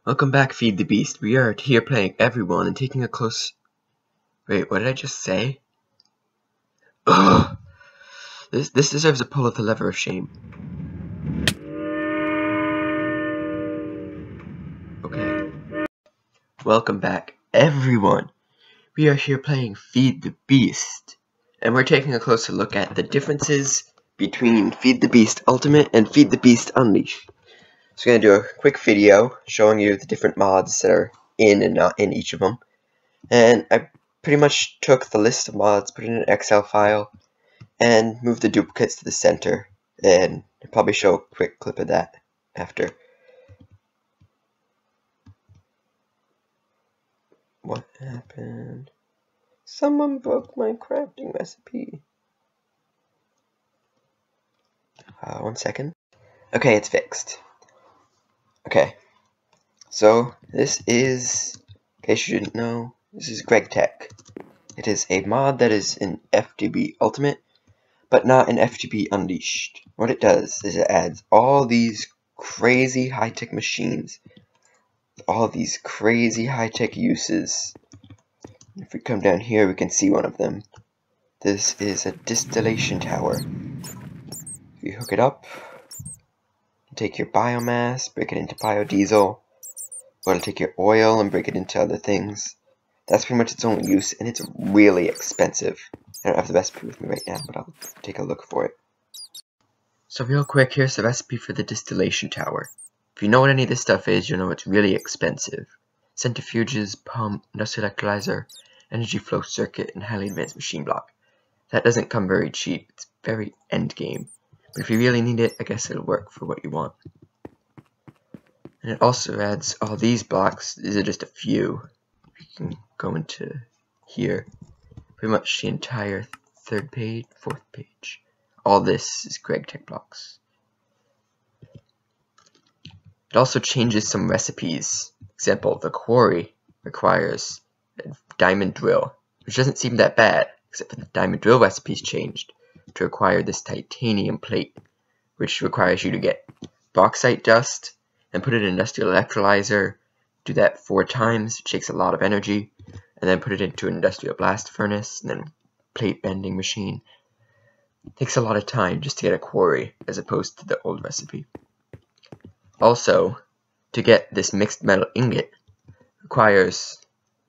Welcome back, Feed the Beast. We are here playing everyone and taking a close... Wait, what did I just say? Ugh! This deserves a pull of the lever of shame. Okay. Welcome back, everyone. We are here playing Feed the Beast. And we're taking a closer look at the differences between Feed the Beast Ultimate and Feed the Beast Unleashed. So we're going to do a quick video showing you the different mods that are in and not in each of them. And I pretty much took the list of mods, put it in an Excel file, and moved the duplicates to the center. And I'll probably show a quick clip of that after. What happened? Someone broke my crafting recipe. 1 second. Okay, it's fixed. Okay, so this is, in case you didn't know, this is GregTech. It is a mod that is in FTB Ultimate, but not in FTB Unleashed. What it does is it adds all these crazy high-tech machines, all these crazy high-tech uses. If we come down here, we can see one of them. This is a distillation tower. If you hook it up, take your biomass, break it into biodiesel, or it'll take your oil and break it into other things. That's pretty much its only use, and it's really expensive. I don't have the recipe with me right now, but I'll take a look for it. So real quick, here's the recipe for the distillation tower. If you know what any of this stuff is, you'll know it's really expensive. Centrifuges, pump, industrial electrolyzer, energy flow circuit, and highly advanced machine block. That doesn't come very cheap, it's very endgame. But if you really need it, I guess it'll work for what you want. And it also adds all these blocks. These are just a few. You can go into here. Pretty much the entire third page, fourth page. All this is GregTech blocks. It also changes some recipes. Example, the quarry requires a diamond drill, which doesn't seem that bad, except for the diamond drill recipe's changed to require this titanium plate, which requires you to get bauxite dust and put it in an industrial electrolyzer, do that 4 times, which takes a lot of energy, and then put it into an industrial blast furnace, and then plate bending machine. It takes a lot of time just to get a quarry, as opposed to the old recipe. Also, to get this mixed metal ingot, requires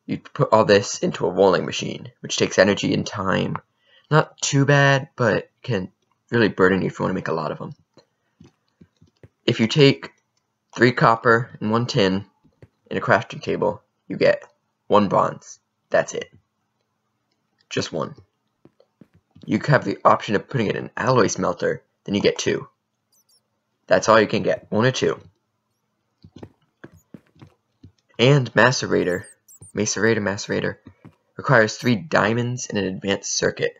you put all this into a rolling machine, which takes energy and time. Not too bad, but can really burden you if you want to make a lot of them. If you take 3 copper and 1 tin in a crafting table, you get 1 bronze. That's it. Just 1. You have the option of putting it in an alloy smelter, then you get 2. That's all you can get, 1 or 2. And macerator requires 3 diamonds and an advanced circuit.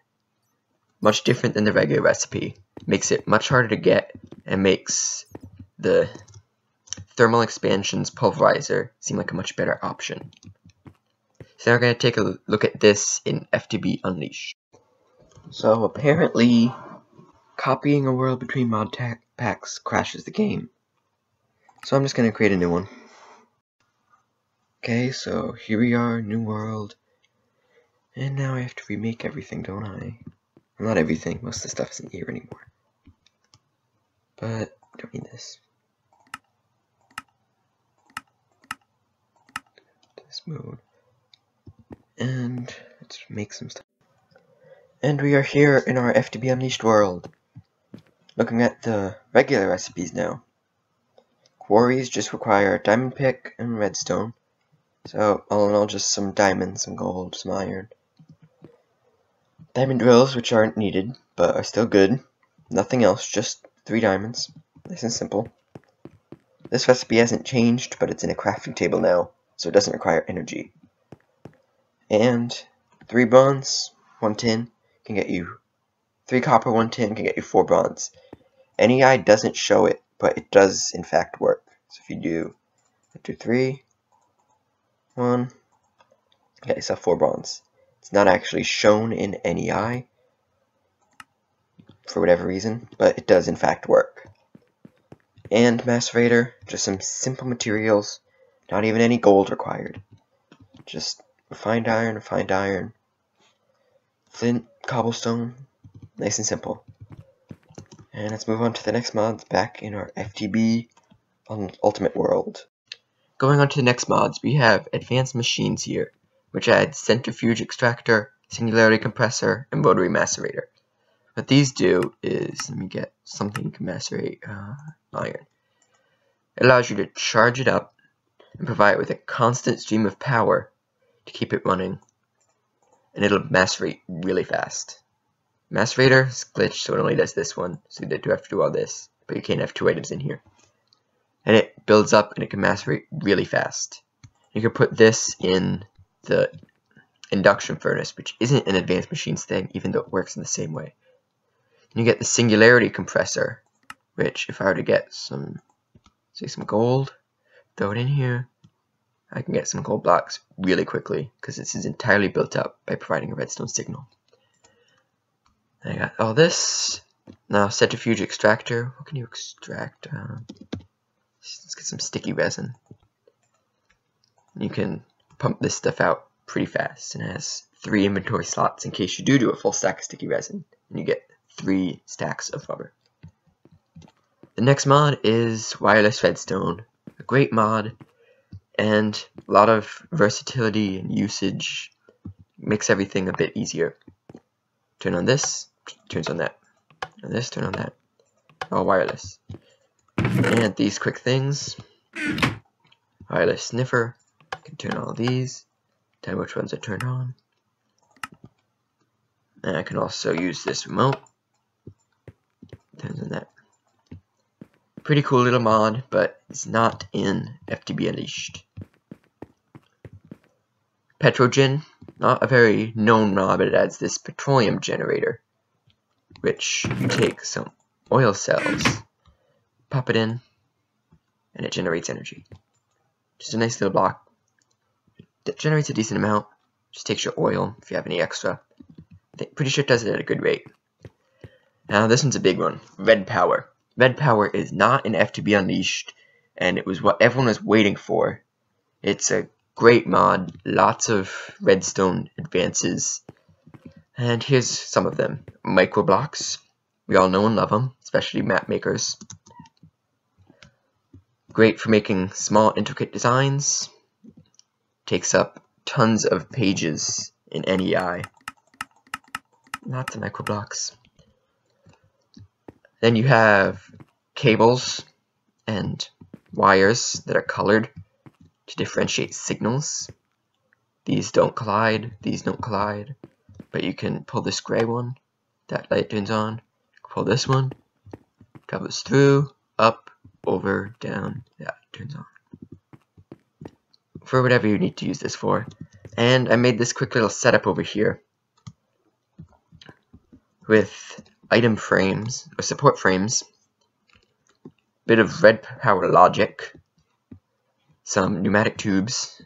Much different than the regular recipe. Makes it much harder to get and makes the thermal expansions pulverizer seem like a much better option. So now we're going to take a look at this in FTB Unleashed. So apparently, copying a world between mod packs crashes the game. So I'm just going to create a new one. Okay, so here we are, new world. And now I have to remake everything, don't I? Well, not everything, most of the stuff isn't here anymore. But I don't need this. This mode. And let's make some stuff. And we are here in our FTB Unleashed world. Looking at the regular recipes now. Quarries just require a diamond pick and redstone. So all in all, just some diamonds, some gold, some iron. Diamond drills, which aren't needed, but are still good. Nothing else, just 3 diamonds. Nice and simple. This recipe hasn't changed, but it's in a crafting table now, so it doesn't require energy. And 3 bronze, 1 tin can get you 3 copper, 1 tin can get you 4 bronze. NEI doesn't show it, but it does in fact work. So if you do 3, 1, get yourself 4 bronze. It's not actually shown in NEI for whatever reason, but it does in fact work. And macerator, just some simple materials. Not even any gold required. Just refined iron, flint, cobblestone, nice and simple. And let's move on to the next mods back in our FTB Ultimate World. Going on to the next mods, we have advanced machines here, which add centrifuge extractor, singularity compressor, and rotary macerator. What these do is, let me get something to macerate iron. It allows you to charge it up and provide it with a constant stream of power to keep it running, and it'll macerate really fast. Macerator is glitched, so it only does this one, so you do have to do all this, but you can't have 2 items in here. And it builds up and it can macerate really fast. You can put this in the induction furnace, which isn't an advanced machines thing, even though it works in the same way. And you get the singularity compressor, which if I were to get some, say some gold, throw it in here, I can get some gold blocks really quickly, because this is entirely built up by providing a redstone signal. And I got all this. Now centrifuge extractor, what can you extract? Let's get some sticky resin. You can pump this stuff out pretty fast, and it has 3 inventory slots in case you do a full stack of sticky resin, and you get 3 stacks of rubber. The next mod is wireless redstone, a great mod, and a lot of versatility and usage. Makes everything a bit easier. Turn on this, turns on that. Turn on this, turn on that. All wireless. And these quick things. Wireless sniffer. I can turn all these. Tell me which ones are turned on. And I can also use this remote. Turns on that. Pretty cool little mod, but it's not in FTB Unleashed. Petrogen, not a very known mod, but it adds this petroleum generator, which you take some oil cells, pop it in, and it generates energy. Just a nice little block. It generates a decent amount. Just takes your oil if you have any extra. Pretty sure it does it at a good rate. Now this one's a big one. Redpower. Redpower is not in FTB Unleashed, and it was what everyone was waiting for. It's a great mod, lots of redstone advances, and here's some of them. Microblocks, we all know and love them, especially map makers. Great for making small intricate designs, takes up tons of pages in NEI. Lots of microblocks. Then you have cables and wires that are colored to differentiate signals. These don't collide, these don't collide, but you can pull this gray one, that light turns on, pull this one, travels through, up, over, down, that turns on. For whatever you need to use this for. And I made this quick little setup over here with item frames, or support frames, bit of Redpower logic, some pneumatic tubes,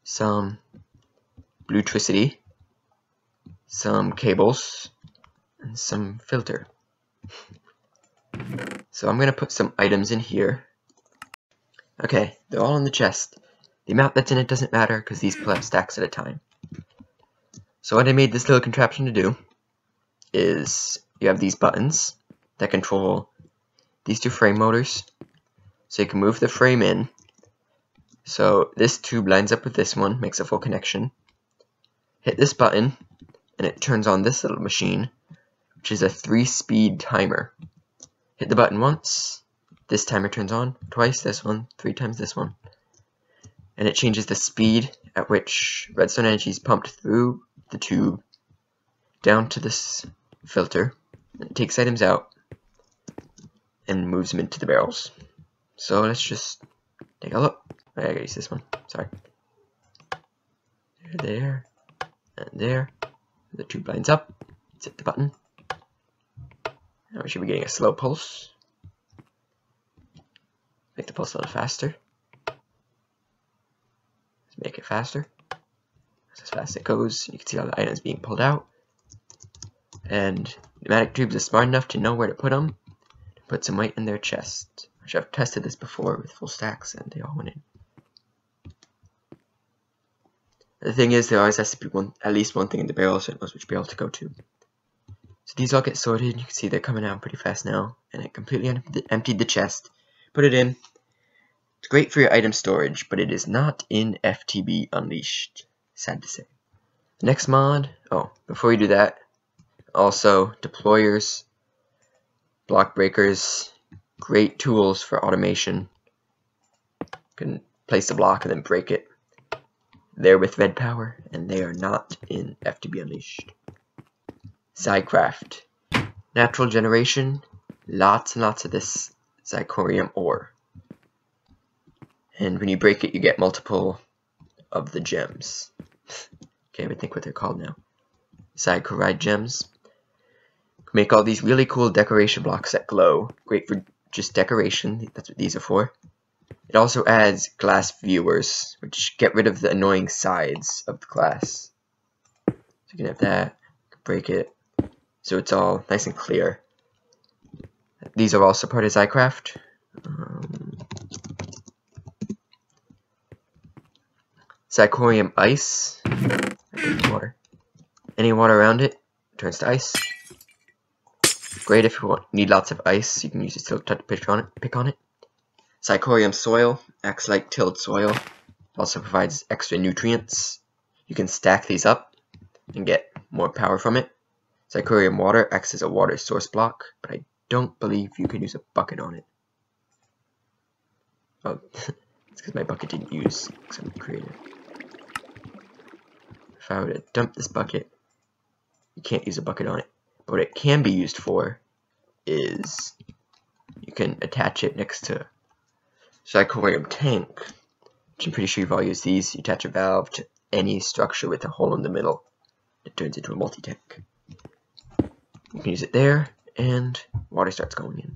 some bluetricity, some cables, and some filter. So I'm going to put some items in here. Okay, they're all in the chest. The amount that's in it doesn't matter because these pull up stacks at a time. So what I made this little contraption to do is you have these buttons that control these 2 frame motors. So you can move the frame in. So this tube lines up with this one, makes a full connection. Hit this button, and it turns on this little machine, which is a 3-speed timer. Hit the button once, this timer turns on, twice this one, 3 times this one. And it changes the speed at which redstone energy is pumped through the tube down to this filter. And it takes items out and moves them into the barrels. So let's just take a look. I gotta use this one, sorry. There, and there. The tube lines up. Let's hit the button. Now we should be getting a slow pulse. Make the pulse a little faster. Let's make it faster. That's as fast as it goes. You can see all the items being pulled out. And pneumatic tubes are smart enough to know where to put them. To put some right in their chest. Which I've tested this before with full stacks and they all went in. The thing is, there always has to be at least one thing in the barrel, so it knows which barrel to go to. So these all get sorted. You can see they're coming out pretty fast now, and I completely emptied the chest. Put it in. It's great for your item storage, but it is not in FTB Unleashed. Sad to say. The next mod. Oh, before you do that, also deployers, block breakers, great tools for automation. You can place a block and then break it. They're with Redpower, and they are not in FTB Unleashed. Xycraft. Natural generation. Lots and lots of this Xycorium ore. And when you break it, you get multiple of the gems. Can't even think what they're called now. Xycraft gems. Make all these really cool decoration blocks that glow. Great for just decoration. That's what these are for. It also adds glass viewers, which get rid of the annoying sides of the glass. So you can have that, break it, so it's all nice and clear. These are also part of Xycraft. Xycorium ice, water. Any water around it turns to ice. Great if you need lots of ice, you can use it to pick on it. Xycorium soil acts like tilled soil. It also provides extra nutrients. You can stack these up and get more power from it. Xycorium water acts as a water source block, but I don't believe you can use a bucket on it. Oh, it's because my bucket didn't use, because I'm creative. If I were to dump this bucket, you can't use a bucket on it. But what it can be used for is you can attach it next to Xycorium tank, which I'm pretty sure you've all used these. You attach a valve to any structure with a hole in the middle. It turns into a multi-tank. You can use it there, and water starts going in.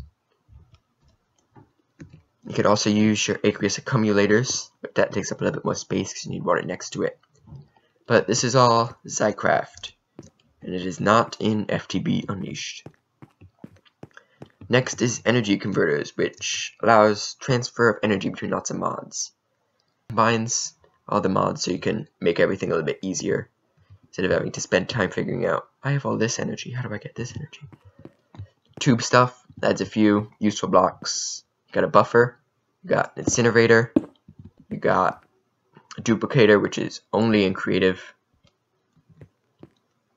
You could also use your aqueous accumulators, but that takes up a little bit more space because you need water next to it. But this is all Xycraft, and it is not in FTB Unleashed. Next is energy converters, which allows transfer of energy between lots of mods. Combines all the mods so you can make everything a little bit easier, instead of having to spend time figuring out, I have all this energy, how do I get this energy? Tubestuff adds a few useful blocks. You got a buffer, you got an incinerator, you got a duplicator, which is only in creative,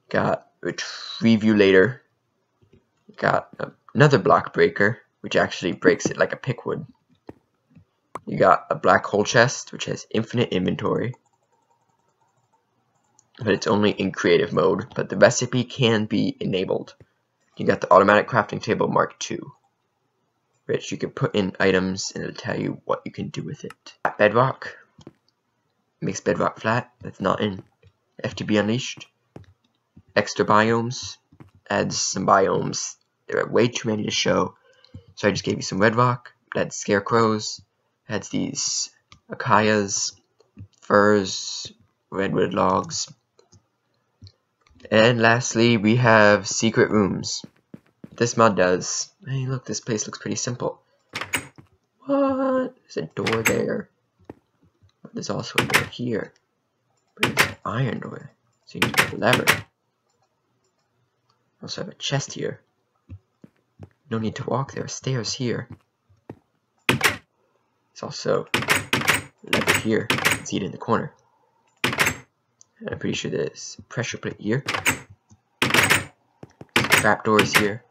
got a retrievulator, got another block breaker, which actually breaks it like a pick would. You got a black hole chest, which has infinite inventory, but it's only in creative mode, but the recipe can be enabled. You got the automatic crafting table Mark II, which you can put in items and it'll tell you what you can do with it. Bedrock makes Bedrock flat. That's not in FTB Unleashed. Extrabiomes adds some biomes. There are way too many to show, so I just gave you some red rock. It adds scarecrows, adds these acaias, firs, redwood logs, and lastly we have secret rooms. This mod does. Hey, look, this place looks pretty simple. What? There's a door there, but there's also a door here. But it's an iron door, so you need a lever. Also have a chest here. No need to walk, there are stairs here. It's also a lever here. You can see it in the corner. And I'm pretty sure there's a pressure plate here. Some trapdoors here.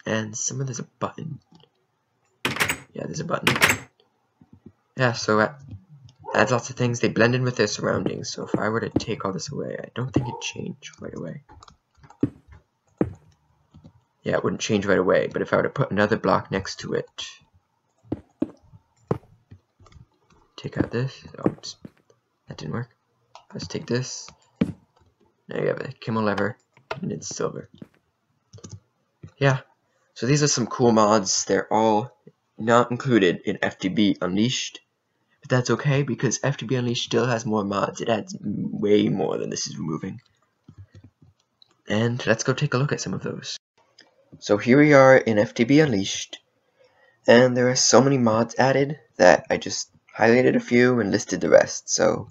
And somewhere there's a button. Yeah, there's a button. Yeah, so that adds lots of things. They blend in with their surroundings. So if I were to take all this away, I don't think it'd change right away. Yeah, it wouldn't change right away, but if I were to put another block next to it, take out this, oops, that didn't work. Let's take this. Now you have a Kimmel lever, and it's silver. Yeah, so these are some cool mods. They're all not included in FTB Unleashed, but that's okay because FTB Unleashed still has more mods. It adds way more than this is removing. And let's go take a look at some of those. So here we are in FTB Unleashed, and there are so many mods added that I just highlighted a few and listed the rest. So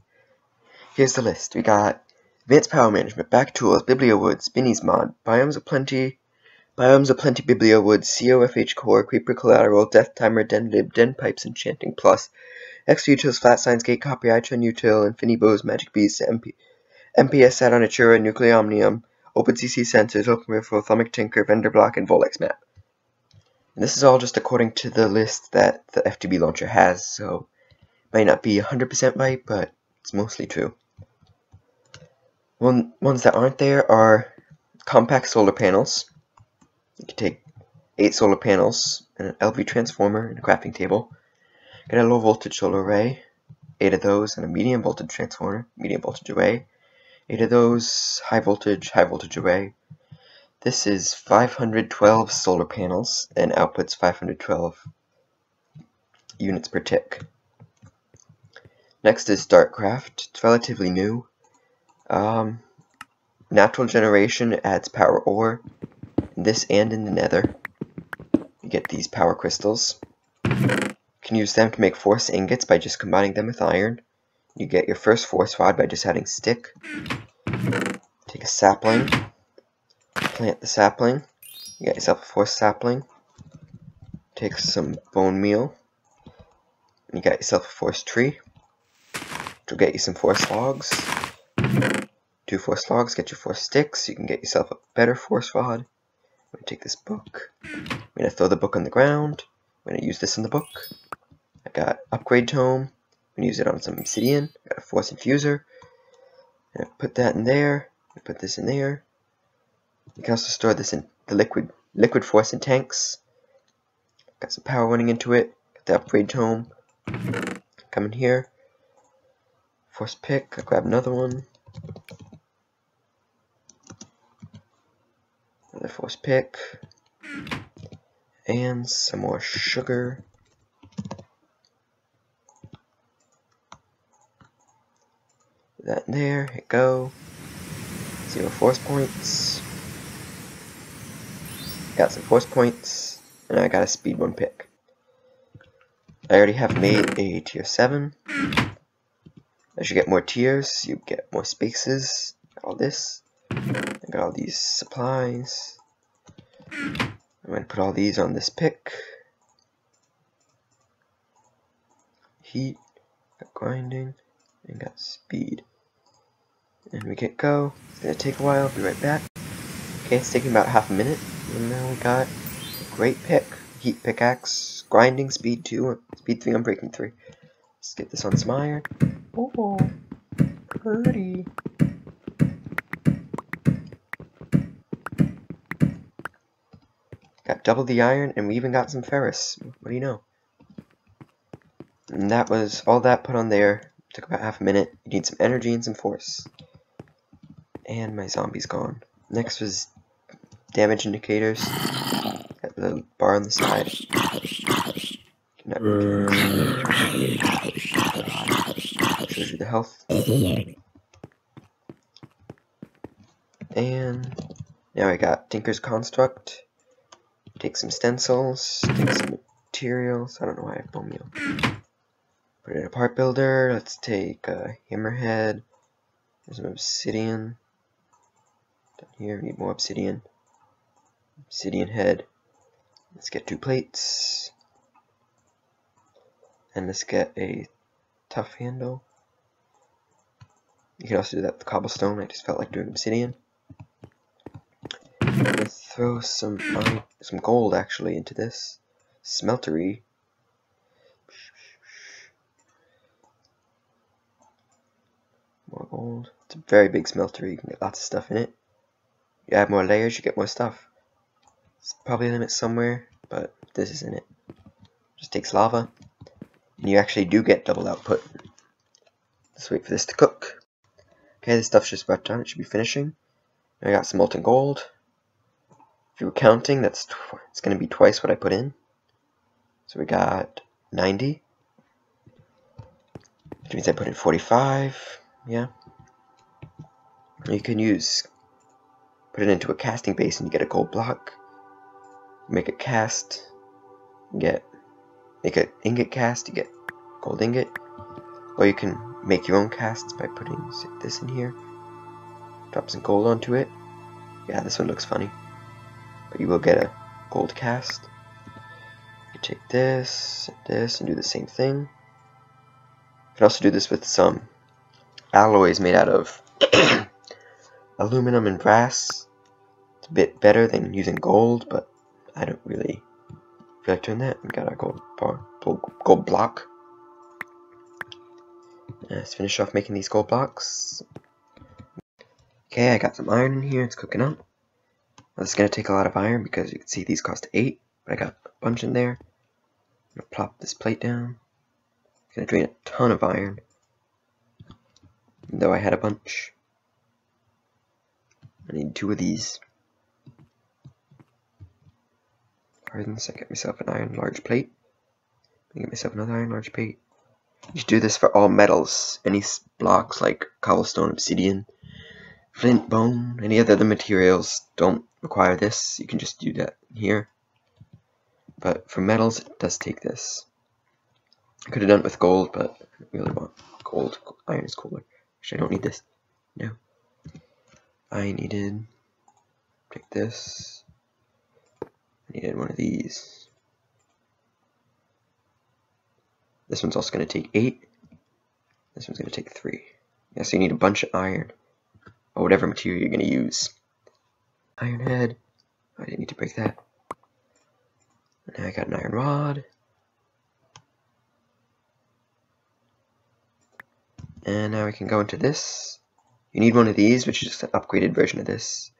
here's the list. We got AdvancedPowerManagement, BackTools, BiblioWoods, BinniesMods, BiomesOPlenty, BiomesOPlenty, CoFHCore, CreeperCollateral, DeathTimer, denLib, denPipes, Enchanting Plus, ExtraUtils, FlatScience, Gate Copy, iTuneUtil, InfiniBose, MagicBees, MPS, Saturn, Natura, Nucleomnium, OpenCC Sensors, OpenRiffle, ThaumicTinker, VenderBlock, and VolXMap. And this is all just according to the list that the FTB launcher has, so it might not be 100% right, but it's mostly true. Ones that aren't there are compact solar panels. You can take 8 solar panels and an LV transformer and a crafting table. Get a low voltage solar array, 8 of those, and a medium voltage transformer, medium voltage array. 8 of those, high voltage array. This is 512 solar panels and outputs 512 units per tick. Next is DartCraft. It's relatively new. Natural generation adds power ore. In this and in the nether. You get these power crystals. You can use them to make force ingots by just combining them with iron. You get your first force rod by just adding stick. Take a sapling. Plant the sapling. You get yourself a force sapling. Take some bone meal. And you got yourself a force tree. Which will get you some force logs. 2 force logs get you 4 sticks. You can get yourself a better force rod. I'm going to take this book. I'm going to throw the book on the ground. I'm going to use this in the book. I got upgrade tome. I'm going to use it on some obsidian. I got a force infuser. I'm going to put that in there. Put this in there. You can also store this in the liquid force in tanks. Got some power running into it. Got the upgrade tome. Come in here. Force pick. I'll grab another one. Another force pick. And some more sugar. Put that in there. Hit go. 0 force points. Got some force points. And I got a speed 1 pick. I already have made a tier 7. As you get more tiers, you get more spaces. Got all this. I got all these supplies. I'm going to put all these on this pick. Heat, got grinding, and got speed. And we get go. It's going to take a while. I'll be right back. Okay, it's taking about half a minute. And now we got a great pick. Heat pickaxe, grinding, speed 2, speed 3, unbreaking 3. Let's get this on some iron. Oh, pretty. Got double the iron, and we even got some ferrous. What do you know? And that was all that put on there. Took about half a minute. You need some energy and some force. And my zombie's gone. Next was damage indicators. Got the bar on the side. Shows you the health. And now I got Tinker's Construct. Take some stencils. Take some materials. I don't know why I have bone meal. Put it in a part builder. Let's take a hammerhead. There's some obsidian. Down here, we need more obsidian. Obsidian head. Let's get 2 plates. And let's get a tough handle. You can also do that with cobblestone. I just felt like doing obsidian. I'm gonna throw some gold actually into this smeltery. More gold. It's a very big smeltery. You can get lots of stuff in it. You add more layers, you get more stuff. It's probably a limit somewhere, but this is in it. Just takes lava. And you actually do get double output. Let's wait for this to cook. Okay, this stuff's just about done. It should be finishing. I got some molten gold. If you were counting, it's going to be twice what I put in. So we got 90. Which means I put in 45. Yeah. You can put it into a casting base and you get a gold block. Make a cast. Make an ingot cast, you get gold ingot. Or you can make your own casts by putting this in here. Drop some gold onto it. Yeah, this one looks funny, but you will get a gold cast. You take this, and do the same thing. You can also do this with some alloys made out of aluminum and brass. It's a bit better than using gold, but I don't really feel like doing that. We got our gold block. Let's finish off making these gold blocks. Okay, I got some iron in here. It's cooking up. This is going to take a lot of iron because you can see these cost 8, but I got a bunch in there. I'm going to plop this plate down. It's going to drain a ton of iron, even though I had a bunch. I need 2 of these. Pardon, so I get myself an iron large plate. I get myself another iron large plate. You should do this for all metals. Any blocks like cobblestone, obsidian, flint, bone, any other materials don't require this. You can just do that here. But for metals, it does take this. I could have done it with gold, but I don't really want gold. Iron is cooler. Actually, I don't need this. No. I needed, take this. I needed one of these. This one's also going to take 8. This one's going to take 3. Yeah, so you need a bunch of iron, or whatever material you're going to use. Iron head. I didn't need to break that. And now I got an iron rod. And now we can go into this. You need one of these, which is just an upgraded version of this.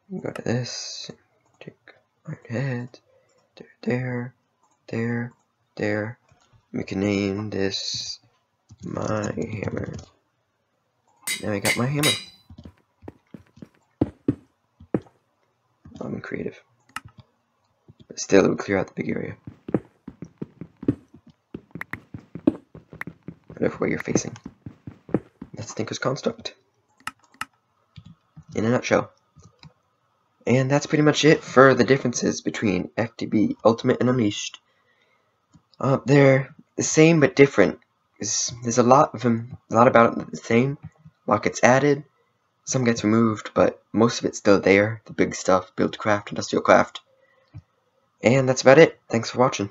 You can go to this, take iron head, there. We can name this my hammer. Now I got my hammer. I'm creative. But still, it would clear out the big area. Whatever way you're facing. That's Thinker's Construct. In a nutshell. And that's pretty much it for the differences between FTB Ultimate and Unleashed. They're the same but different. There's a lot of them, a lot about it the same. A lot gets added, some gets removed, but most of it's still there. The big stuff, BuildCraft, IndustrialCraft. And that's about it. Thanks for watching.